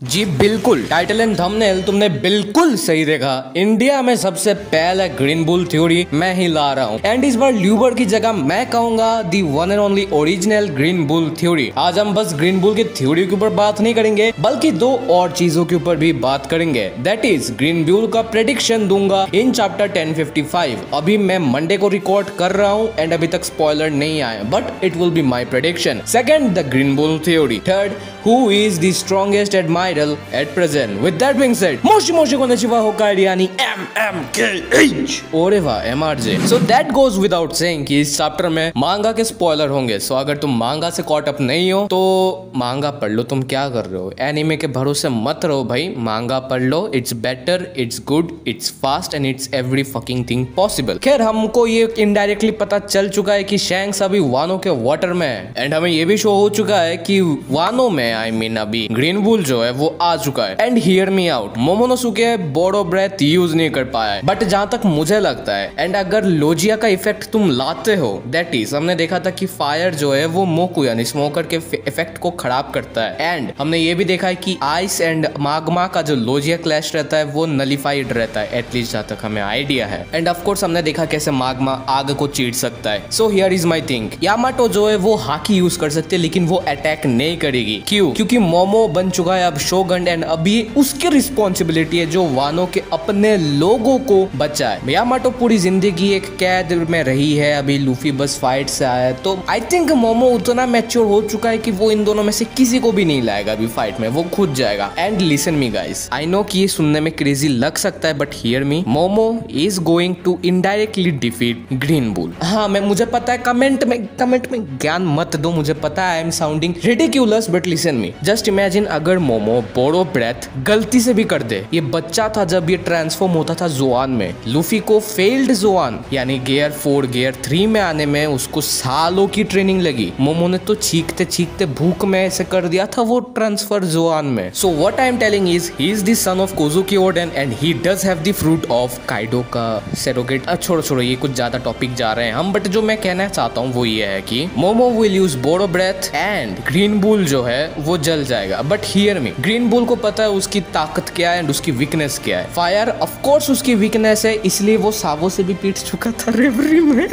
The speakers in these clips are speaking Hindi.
जी बिल्कुल, टाइटल एंड थंबनेल तुमने बिल्कुल सही देखा। इंडिया में सबसे पहले ग्रीन बुल थ्योरी मैं ही ला रहा हूँ एंड इस बार ल्यूबर्ट की जगह मैं कहूंगा the one and only original Green Bull theory. आज हम बस ग्रीन बुल की थ्योरी के ऊपर बात नहीं करेंगे बल्कि दो और चीजों के ऊपर भी बात करेंगे। दैट इज ग्रीन बुल का प्रेडिक्शन दूंगा इन चैप्टर 1055। अभी मैं मंडे को रिकॉर्ड कर रहा हूँ एंड अभी तक स्पॉइलर नहीं आया but it will be my prediction. Second, the green Bull theory. Third, who is the strongest admiral at present. With that being said, मोशी konnichiwa होकाइडी यानी MMKH। ओरे वाह MRJ। So that goes without saying कि इस चैप्टर में मांगा के स्पॉइलर होंगे। सो अगर तुम मांगा से कॉट अप नहीं हो तो मांगा पढ़ लो। तुम क्या कर रहे हो? एनिमे के भरोसे मत रहो भाई, मांगा पढ़ लो। It's better, it's good, it's fast and it's every fucking thing possible. खैर हमको ये इनडायरेक्टली पता चल चुका है कि शैंक्स अभी वानो के वाटर में है एंड हमें ये भी शो हो चुका है कि वानो में अभी ग्रीन बुल जो है वो आ चुका है। And hear me out, Momonosuke Boro breath use नहीं कर पाया है बट जहां तक मुझे लगता है एंड अगर लोजिया का इफेक्ट तुम लाते हो, दैट इज हमने देखा था कि फायर जो है वो मोकू यानी स्मोकर के इफेक्ट को खराब करता है एंड हमने ये भी देखा है कि आइस एंड माग्मा का जो लोजिया क्लैश रहता है वो नलिफाइड रहता है, एटलीस्ट जहां तक हमें आइडिया है। एंड ऑफ कोर्स हमने देखा कैसे माग्मा आग को चीर सकता है। So here is my thing, Yamato जो है वो हाकी यूज कर सकते हैं लेकिन वो अटैक नहीं करेगी। क्यों? क्योंकि मोमो बन चुका है अब शोगन एंड अभी उसकी रिस्पॉन्सिबिलिटी है जो वानो के अपने लोगों को बचाए। यामाटो पूरी जिंदगी एक कैद में रही है, अभी लूफी बस फाइट से आया है तो आई थिंक मोमो उतना मैच्योर हो चुका है कि वो इन दोनों में से किसी को भी नहीं लाएगा अभी फाइट में, वो खुद जाएगा। And listen me guys, I know कि ये सुनने में क्रेजी लग सकता है but hear me, Momo is going to indirectly defeat Green Bull. हाँ मैं मुझे पता है, कमेंट में ज्ञान मत दो, मुझे पता है I am sounding ridiculous but listen me. Just imagine अगर मोमो बोरो ब्रेथ गलती से भी कर दे। ये बच्चा था जब ये ट्रांसफॉर्म होता था जोआन में, लूफी को फेल्ड जोआन यानी गियर 4 गियर 3 में आने में उसको सालों की ट्रेनिंग लगी। मोमो ने तो चीखते चीखते भूख में ऐसे कर दिया था वो ट्रांसफर जोआन में। So what I am telling is he is the son of Kozuki Oden and he does have the fruit of Kaido का सेरोगेट। छोड़ो ये कुछ ज्यादा टॉपिक जा रहे हैं हम, बट जो मैं कहना चाहता हूँ वो ये है कि Momo will use Boro Breath and Green Bull जो है वो जल जाएगा। बट हियर में ग्रीन बुल को पता है उसकी ताकत क्या है एंड उसकी वीकनेस क्या है। फायर ऑफ कोर्स उसकी वीकनेस है, इसलिए वो सावो से भी पीट चुका था रेवरी में।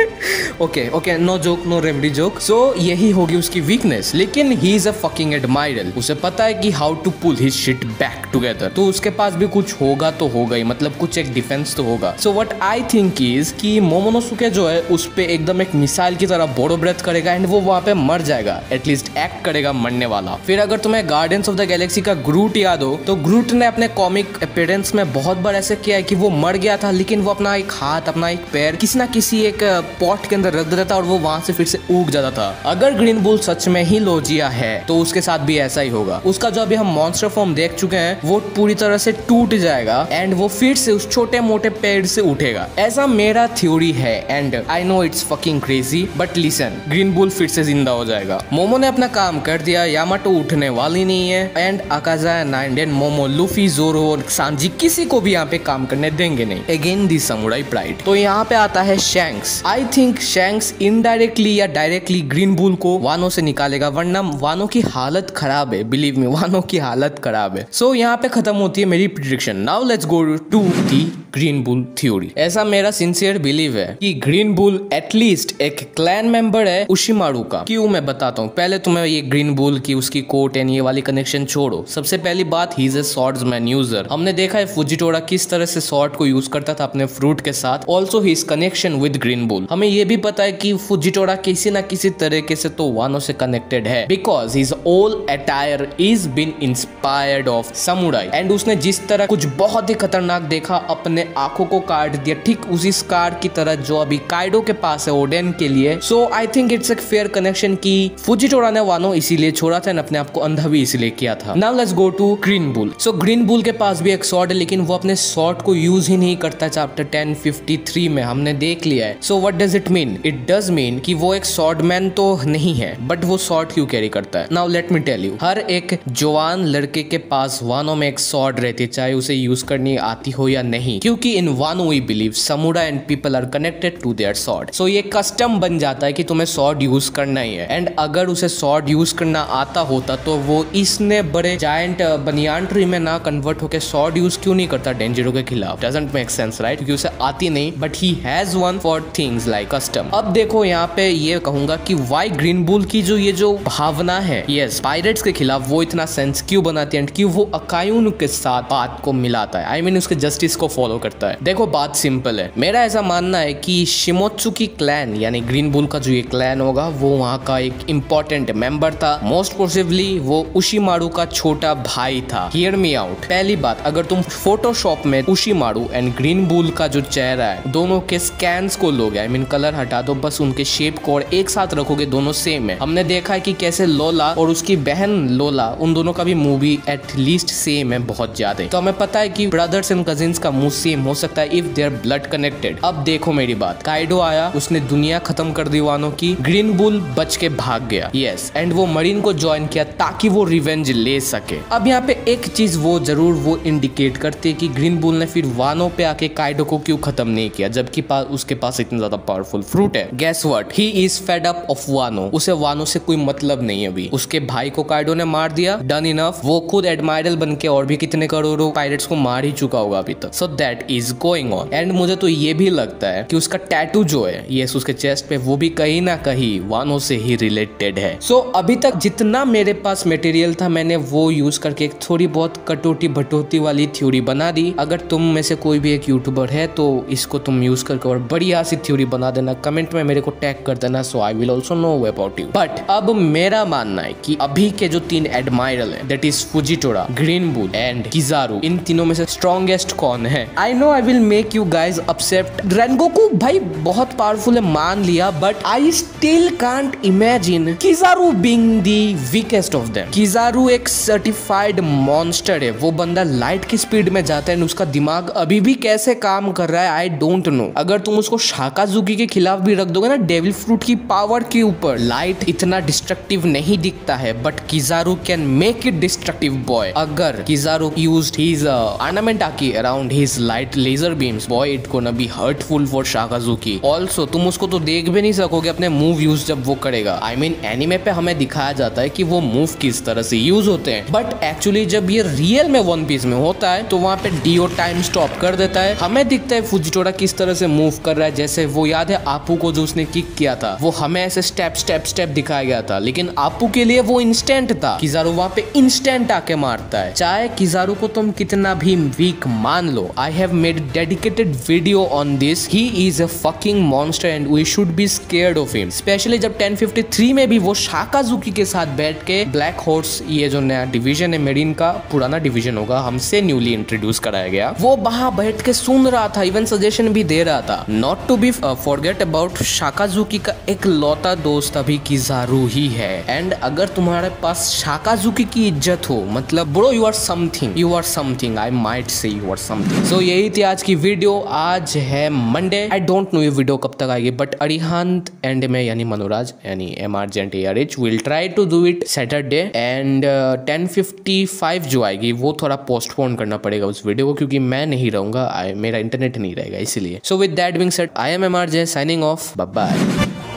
Okay no joke, no Reverie joke. So यही होगी उसकी वीकनेस, लेकिन he is a fucking admiral. उसे पता है कि how to pull his shit back together, तो उसके पास भी कुछ होगा तो होगा ही, मतलब कुछ एक डिफेंस तो होगा। सो व्हाट आई थिंक इज कि मोमोनोसुके जो है उस पे एकदम एक मिसाइल की तरह बोरो ब्रेथ करेगा एंड वो वहां पे मर जाएगा, एटलीस्ट एक्ट करेगा मरने वाला। फिर अगर तुम्हें गार्डियंस ऑफ द गैलेक्सी का ग्रूट याद हो तो ग्रूट ने अपने कॉमिक अपीयरेंस में बहुत बार ऐसे किया है कि वो मर गया था लेकिन वो अपना एक हाथ अपना एक पैर किसी ना किसी एक पॉट के अंदर रख देता था और वो वहां से फिर से उग जाता था। अगर ग्रीन बुल सच में ही लोजिया है तो उसके साथ भी ऐसा ही होगा। उसका जो अभी हम मॉन्स्टर फॉर्म देख चुके हैं वो पूरी तरह से टूट जाएगा एंड वो फिर से उस छोटे मोटे पेड़ से उठेगा, ऐसा मेरा थ्योरी है। And I know it's fucking crazy but listen, green bull फिर से जिंदा हो जाएगा। मोमो ने अपना काम कर दिया, यामाटो उठने वाली नहीं है एंड अकाजा, नाइनडेन, मोमो, लूफी, जोरो और सांजी किसी को भी यहाँ पे काम करने देंगे नहीं। Again the samurai pride. तो यहाँ पे आता है shanks. I think shanks indirectly या डायरेक्टली ग्रीन बुल को वानो से निकालेगा, वरना वानो की हालत खराब है, बिलीव मी वानो की हालत खराब है। सो यहाँ पे खत्म होती है मेरी prediction. Now let's go to the Green Bull theory. ऐसा मेरा सिंसियर बिलीव है कि ग्रीन बुल एटलीस्ट एक क्लैन मेंबर है उशिमारू का। क्यों मैं बताता हूँ। पहले तुम्हें ये ग्रीन बुल की उसकी कोट एंड ये वाली कनेक्शन छोड़ो। सबसे पहली बात, ही इज अ स्वॉर्ड्समैन यूजर। हमने देखा है फुजिटोरा किस तरह से स्वॉर्ड को यूज करता था अपने फ्रूट के साथ। Also his connection with green bull. हमें ये भी पता है कि फुजिटोरा किसी ना किसी तरीके से तो वानो से कनेक्टेड है because his all attire is been inspired of samurai and उसने जिस तरह कुछ बहुत ही खतरनाक देखा अपने आंखों को काट दिया, ठीक उसी स्कार की तरह जो अभी काइडो के पास है ओडेन के लिए। सो आई थिंक इट्स एक फेयर कनेक्शन कि फुजिटोरा ने वानो इसीलिए छोड़ा था, अपने आप को अंधा भी इसीलिए किया था। Now let's go to Green Bull. So Green Bull के पास भी एक स्वॉर्ड है लेकिन वो अपने स्वॉर्ड को यूज ही नहीं करता। चैप्टर 1053 में हमने देख लिया है। So what does it mean? It does mean कि वो एक स्वॉर्डमैन तो नहीं है बट वो स्वॉर्ड क्यों कैरी करता है। Now let me tell you, हर एक जवान लड़के के पास वानो में एक स्वॉर्ड रहती है, चाहे उसे यूज करनी आती हो या नहीं, क्योंकि in Wano we believe samurai and people are connected to their sword. So ये कस्टम बन जाता है कि तुम्हें स्वॉर्ड यूज करना ही है एंड अगर उसे स्वॉर्ड यूज करना आता होता होता तो वो इसने बड़े जायंट बनियान ट्री में ना कन्वर्ट होकर स्वॉर्ड यूज क्यों नहीं करता डेंजरो के खिलाफ? डजंट मेक सेंस राइट, क्योंकि उसे आती नहीं, but he has one for things like custom. अब देखो यहाँ पे ये कहूंगा कि वाई ग्रीन बुल की ये जो भावना है यस पायरेट्स के खिलाफ वो इतना सेंस क्यों बनाती है एंड क्यों वो अकायुन के साथ बात को मिलाता है, आई मीन उसके जस्टिस को फॉलो करता है। देखो बात सिंपल है, मेरा ऐसा मानना है कि शिमोत्सुकी क्लैन यानी ग्रीन बुल का जो ये क्लैन होगा वो वहाँ का एक इंपॉर्टेंट मेंबर था, मोस्ट पॉसिबली वो उशिमारू का छोटा भाई था। हियर मी आउट, पहली बात अगर तुम फोटोशॉप में उशिमारू एंड ग्रीन बुल का जो चेहरा है दोनों के स्कैन्स को लोगे, आई मीन कलर हटा दो, बस उनके शेप को और एक साथ रखोगे, दोनों सेम है। हमने देखा है कि कैसे लोला और उसकी बहन लोला उन दोनों का भी मूवी एट लीस्ट सेम है बहुत ज्यादा, तो हमें पता है कि ब्रदर्स एंड कजिन्स का मुंह सेम हो सकता है if they are blood connected. अब देखो मेरी बात, काइडो आया, उसने दुनिया खत्म कर दी वानों की, ग्रीन बुल बच के भाग गया यस एंड वो मरीन को ज्वाइन किया ताकि वो रिवेंज ले सके। अब यहाँ पे एक चीज वो जरूर वो इंडिकेट करते कि ग्रीन बुल ने फिर वानों पे आके काइडो को क्यों खत्म नहीं किया जबकि उसके पास इतना ज्यादा पावरफुल फ्रूट है। Guess what, he is fed up of Wano, उसे वानो से कोई मतलब नहीं है अभी, उसके भाई को काइडो ने मार दिया, डन इनफ, वो खुद एडमायरल बन के और भी कितने करोड़ों पायरेट्स को मार ही चुका होगा अभी तक। So that is going on and मुझे तो ये भी लगता है कि उसका टैटू जो है यस उसके चेस्ट पे वो भी कहीं ना कहीं वानो से ही रिलेटेड है। सो अभी तक जितना मेरे पास मटेरियल था मैंने वो यूज करके एक थोड़ी बहुत कटौती भटौती वाली थ्योरी बना दी। अगर तुम में से कोई भी एक यूट्यूबर है तो इसको तुम यूज करके और बढ़िया सी थ्योरी बना देना, कमेंट में मेरे को टैग कर देना, so I will also know about you. But अब मेरा मानना है कि अभी के जो 3 एडमायरल है that is Fujitora, green bull and Kizaru, इन तीनों में से स्ट्रॉन्गेस्ट कौन है? I know I will make you guys upset, Rengoku भाई बहुत पावरफुल है मान लिया, but I still can't imagine Kizaru being the weakest of them. Kizaru एक सर्टिफाइड मॉन्स्टर है, वो बंदा लाइट की स्पीड में जाता है, उसका दिमाग अभी भी कैसे काम कर रहा है आई डोंट नो। अगर तुम उसको शाकाजुकी के खिलाफ भी रख दोगे ना डेविल फ्रूट की पावर के ऊपर, लाइट इतना डिस्ट्रक्टिव नहीं दिखता है but Kizaru can make it destructive boy. अगर Kizaru used his ornamentaki around his light laser beams, boy it gonna be hurtful for Sakazuki. Also तुम उसको तो देख भी नहीं सकोगे अपने मूव यूज जब वो करेगा, आई मीन एनिमे पे हमें दिखाया जाता है कि वो मूव किस तरह से यूज होते हैं, बट एक्चुअली जब ये रियल में वन पीस में होता है तो वहाँ पे डीओ टाइम स्टॉप कर देता है। हमें दिखता है फुजिटोरा किस तरह से मूव कर रहा है, जैसे वो याद है आपू को जो उसने किक किया था वो हमें ऐसे स्टेप स्टेप स्टेप दिखाया गया था, लेकिन आपू के लिए वो इंस्टेंट था, किजारू वहाँ पे इंस्टेंट आके मारता है। चाहे किजारू को तुम कितना भी वीक मान लो, I have made dedicated video on this, he is a fucking monster and we should be scared of him. Especially जब 1053 में भी वो शाकाजुकी के साथ बैठ के ब्लैक हॉर्स, ये जो नया डिवीजन है मेरिन का, पुराना डिवीजन होगा हमसे न्यूली इंट्रोड्यूस कराया गया, वो वहां बैठ के सुन रहा था, इवन सजेशन भी दे रहा था। Not to be forget about Sakazuki का एक लौता दोस्त अभी किजारू ही है, एंड अगर तुम्हारे पास शाकाजुकी की इज्जत हो मतलब bro you are something, I might say you are something. So यही थी आज की वीडियो। आज है मंडे, आई डोंट नो ये वीडियो कब तक आएगी, बट अरिहंत एंड में यानी मनोराज यानी MRGNTRH will try to do it Saturday, and 10:55 जो आएगी वो थोड़ा पोस्टपोन करना पड़ेगा उस वीडियो को क्योंकि मैं नहीं रहूंगा, मेरा इंटरनेट नहीं रहेगा इसलिए। So with that being said, I am MRJ signing off, bye bye.